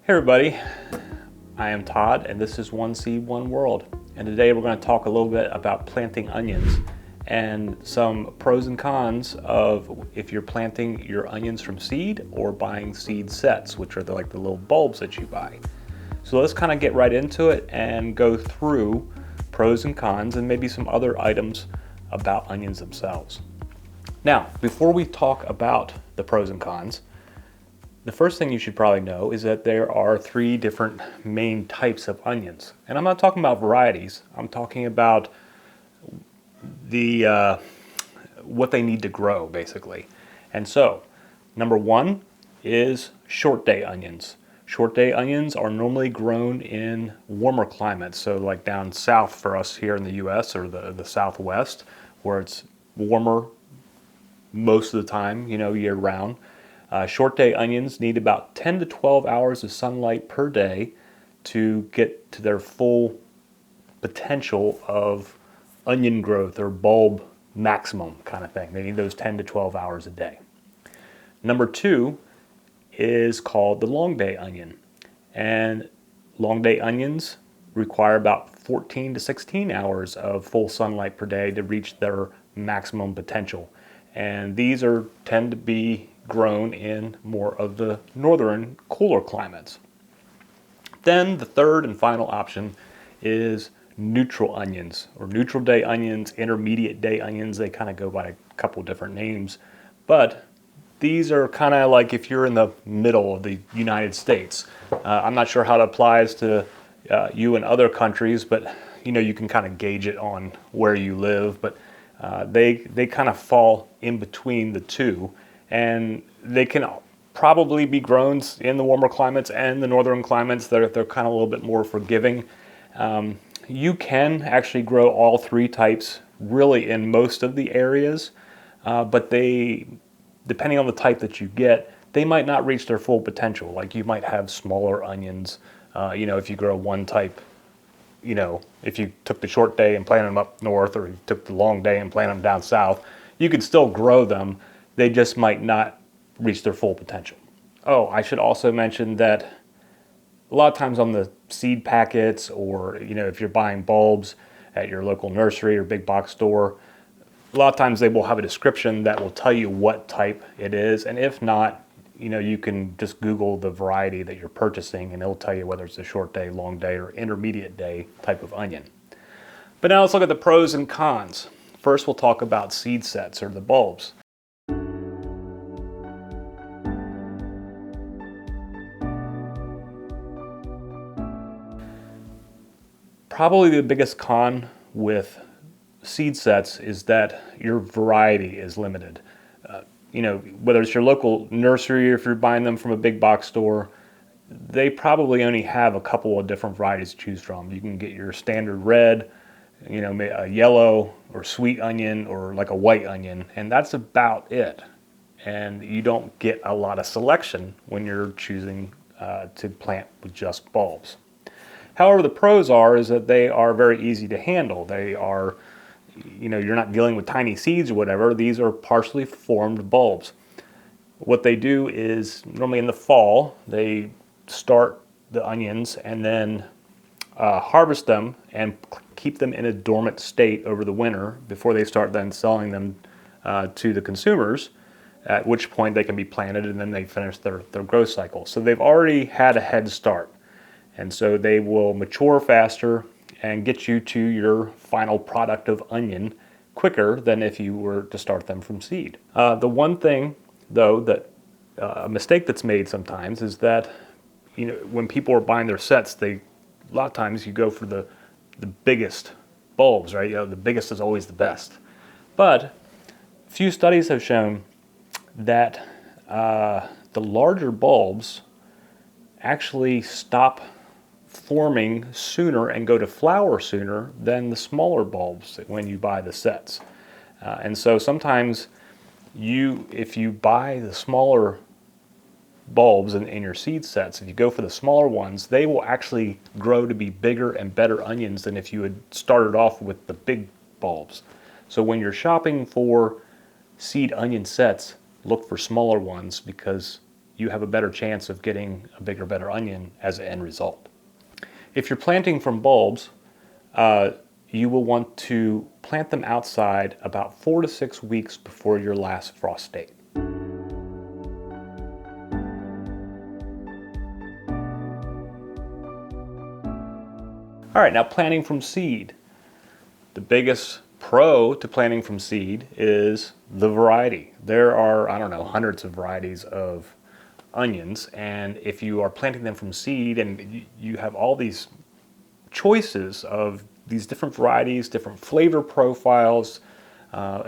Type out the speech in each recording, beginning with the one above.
Hey everybody, I am Todd and this is One Seed, One World. And today we're going to talk a little bit about planting onions and some pros and cons of if you're planting your onions from seed or buying seed sets, which are like the little bulbs that you buy. So let's kind of get right into it and go through pros and cons and maybe some other items about onions themselves. Now, before we talk about the pros and cons, the first thing you should probably know is that there are three different main types of onions. And I'm not talking about varieties, I'm talking about the what they need to grow, basically. And so, number one is short day onions. Short day onions are normally grown in warmer climates, so like down south for us here in the US or the Southwest, where it's warmer most of the time, year round. Short day onions need about 10 to 12 hours of sunlight per day to get to their full potential of onion growth or bulb maximum kind of thing. They need those 10 to 12 hours a day. Number two is called the long day onion. And long day onions require about 14 to 16 hours of full sunlight per day to reach their maximum potential. And these tend to be grown in more of the northern, cooler climates. Then the third and final option is neutral onions, or neutral day onions, intermediate day onions. They kind of go by a couple different names, but these are kind of like if you're in the middle of the United States. I'm not sure how it applies to you in other countries, but you can kind of gauge it on where you live, but they kind of fall in between the two, and they can probably be grown in the warmer climates and the northern climates. They're kind of a little bit more forgiving. You can actually grow all three types really in most of the areas, but depending on the type that you get, they might not reach their full potential. Like you might have smaller onions, if you grow one type. If you took the short day and planted them up north, or you took the long day and planted them down south, you could still grow them. They just might not reach their full potential. Oh, I should also mention that a lot of times on the seed packets, or if you're buying bulbs at your local nursery or big box store, a lot of times they will have a description that will tell you what type it is, and if not, you can just Google the variety that you're purchasing and it'll tell you whether it's a short day, long day, or intermediate day type of onion. But now let's look at the pros and cons. First, we'll talk about seed sets, or the bulbs. Probably the biggest con with seed sets is that your variety is limited. Whether it's your local nursery or if you're buying them from a big box store, they probably only have a couple of different varieties to choose from. You can get your standard red, a yellow or sweet onion, or like a white onion, and that's about it. And you don't get a lot of selection when you're choosing to plant with just bulbs. However, the pros is that they are very easy to handle. They are, you're not dealing with tiny seeds or whatever. These are partially formed bulbs. What they do is, normally in the fall, they start the onions and then harvest them and keep them in a dormant state over the winter before they start then selling them to the consumers, at which point they can be planted and then they finish their growth cycle. So they've already had a head start. And so they will mature faster and get you to your final product of onion quicker than if you were to start them from seed. The one thing, though, that a mistake that's made sometimes is that when people are buying their sets, a lot of times you go for the biggest bulbs, right? The biggest is always the best. But a few studies have shown that the larger bulbs actually stop forming sooner and go to flower sooner than the smaller bulbs when you buy the sets. And so sometimes if you buy the smaller bulbs in your seed sets, if you go for the smaller ones, they will actually grow to be bigger and better onions than if you had started off with the big bulbs. So when you're shopping for seed onion sets, look for smaller ones, because you have a better chance of getting a bigger, better onion as an end result. If you're planting from bulbs, you will want to plant them outside about 4 to 6 weeks before your last frost date. All right, now planting from seed. The biggest pro to planting from seed is the variety. There are, I don't know, hundreds of varieties of onions, and if you are planting them from seed and you have all these choices of these different varieties, different flavor profiles,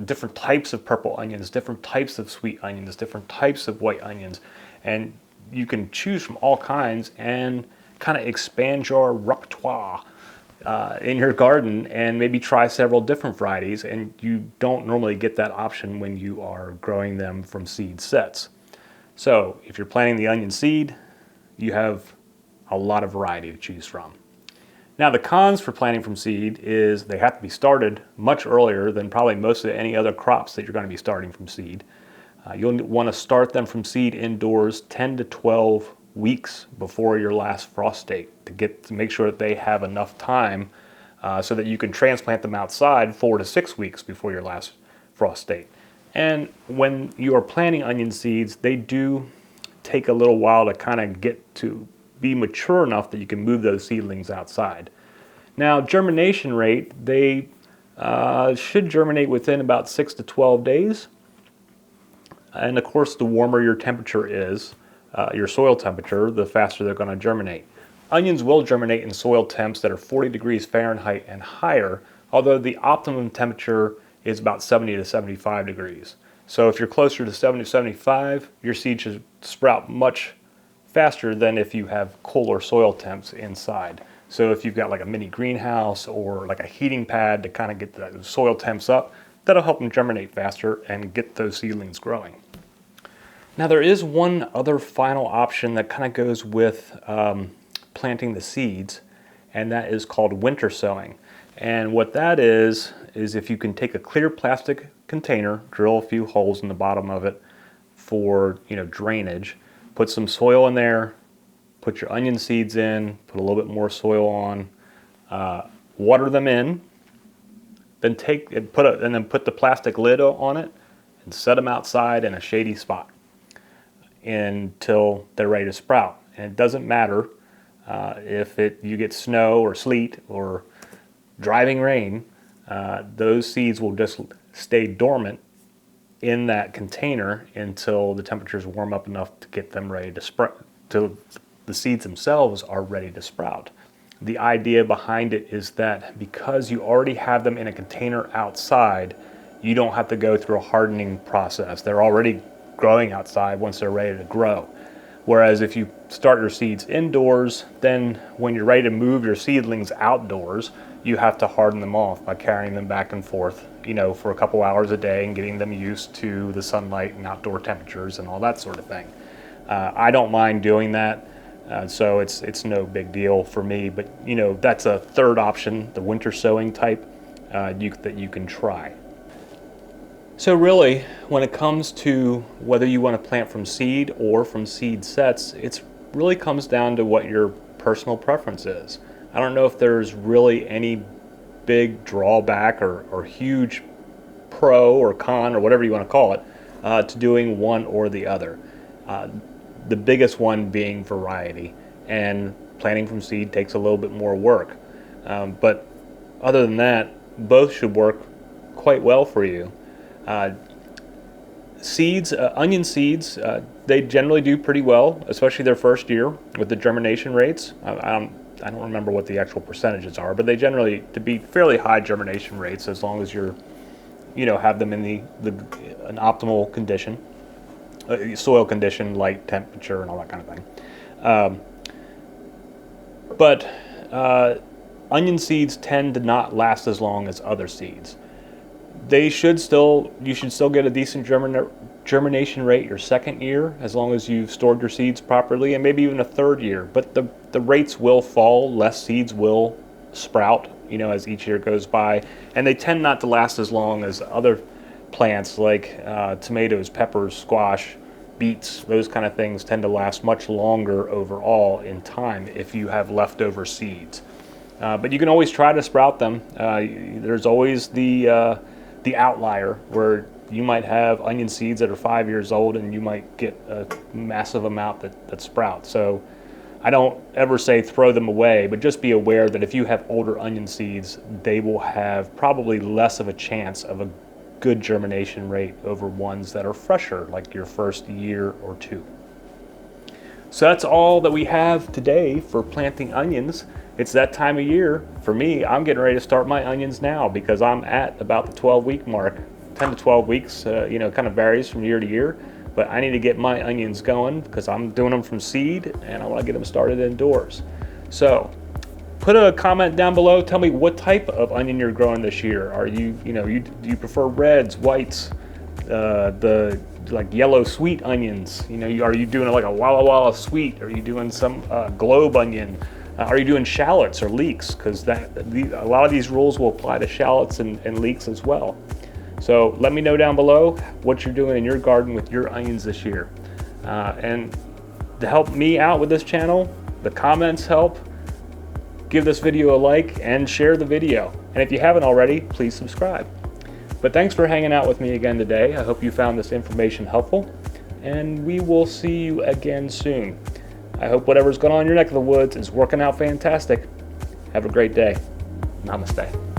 different types of purple onions, different types of sweet onions, different types of white onions, and you can choose from all kinds and kind of expand your repertoire in your garden and maybe try several different varieties, and you don't normally get that option when you are growing them from seed sets. So if you're planting the onion seed, you have a lot of variety to choose from. Now the cons for planting from seed is they have to be started much earlier than probably most of any other crops that you're going to be starting from seed. You'll want to start them from seed indoors 10 to 12 weeks before your last frost date to make sure that they have enough time so that you can transplant them outside 4 to 6 weeks before your last frost date. And when you are planting onion seeds, they do take a little while to kind of get to be mature enough that you can move those seedlings outside. Now, germination rate, they should germinate within about 6 to 12 days. And of course, the warmer your temperature is, your soil temperature, the faster they're going to germinate. Onions will germinate in soil temps that are 40 degrees Fahrenheit and higher, although the optimum temperature is about 70 to 75 degrees. So if you're closer to 70 to 75, your seed should sprout much faster than if you have cooler soil temps inside. So if you've got like a mini greenhouse or like a heating pad to kind of get the soil temps up, that'll help them germinate faster and get those seedlings growing. Now there is one other final option that kind of goes with planting the seeds, and that is called winter sowing. And what that is if you can take a clear plastic container, drill a few holes in the bottom of it for drainage, put some soil in there, put your onion seeds in, put a little bit more soil on, water them in, then put the plastic lid on it and set them outside in a shady spot until they're ready to sprout. And it doesn't matter if you get snow or sleet or driving rain, those seeds will just stay dormant in that container until the temperatures warm up enough to get them ready to sprout, till the seeds themselves are ready to sprout. The idea behind it is that because you already have them in a container outside, you don't have to go through a hardening process. They're already growing outside once they're ready to grow. Whereas if you start your seeds indoors, then when you're ready to move your seedlings outdoors, you have to harden them off by carrying them back and forth, for a couple hours a day and getting them used to the sunlight and outdoor temperatures and all that sort of thing. I don't mind doing that, so it's no big deal for me. But that's a third option, the winter sowing type, that you can try. So really, when it comes to whether you want to plant from seed or from seed sets, it really comes down to what your personal preference is. I don't know if there's really any big drawback or huge pro or con or whatever you want to call it to doing one or the other. The biggest one being variety, and planting from seed takes a little bit more work. But other than that, both should work quite well for you. Seeds, onion seeds, they generally do pretty well, especially their first year with the germination rates. I don't remember what the actual percentages are, but they generally to be fairly high germination rates as long as you're, have them in an optimal condition, soil condition, light, temperature, and all that kind of thing. But onion seeds tend to not last as long as other seeds. You should still get a decent germination rate your second year, as long as you've stored your seeds properly, and maybe even a third year. But the rates will fall, less seeds will sprout, as each year goes by, and they tend not to last as long as other plants like tomatoes, peppers, squash, beets, those kind of things tend to last much longer overall in time if you have leftover seeds. But you can always try to sprout them. There's always the outlier where you might have onion seeds that are 5 years old and you might get a massive amount that sprout. So I don't ever say throw them away, but just be aware that if you have older onion seeds, they will have probably less of a chance of a good germination rate over ones that are fresher, like your first year or two. So that's all that we have today for planting onions. It's that time of year. For me, I'm getting ready to start my onions now because I'm at about the 12-week mark. 10 to 12 weeks, kind of varies from year to year, but I need to get my onions going because I'm doing them from seed and I want to get them started indoors. So put a comment down below. Tell me what type of onion you're growing this year. Are you, do you prefer reds, whites, the like yellow sweet onions? Are you doing like a Walla Walla sweet? Are you doing some globe onion? Are you doing shallots or leeks? Because a lot of these rules will apply to shallots and leeks as well. So let me know down below what you're doing in your garden with your onions this year. And to help me out with this channel, the comments help. Give this video a like and share the video. And if you haven't already, please subscribe. But thanks for hanging out with me again today. I hope you found this information helpful, and we will see you again soon. I hope whatever's going on in your neck of the woods is working out fantastic. Have a great day. Namaste.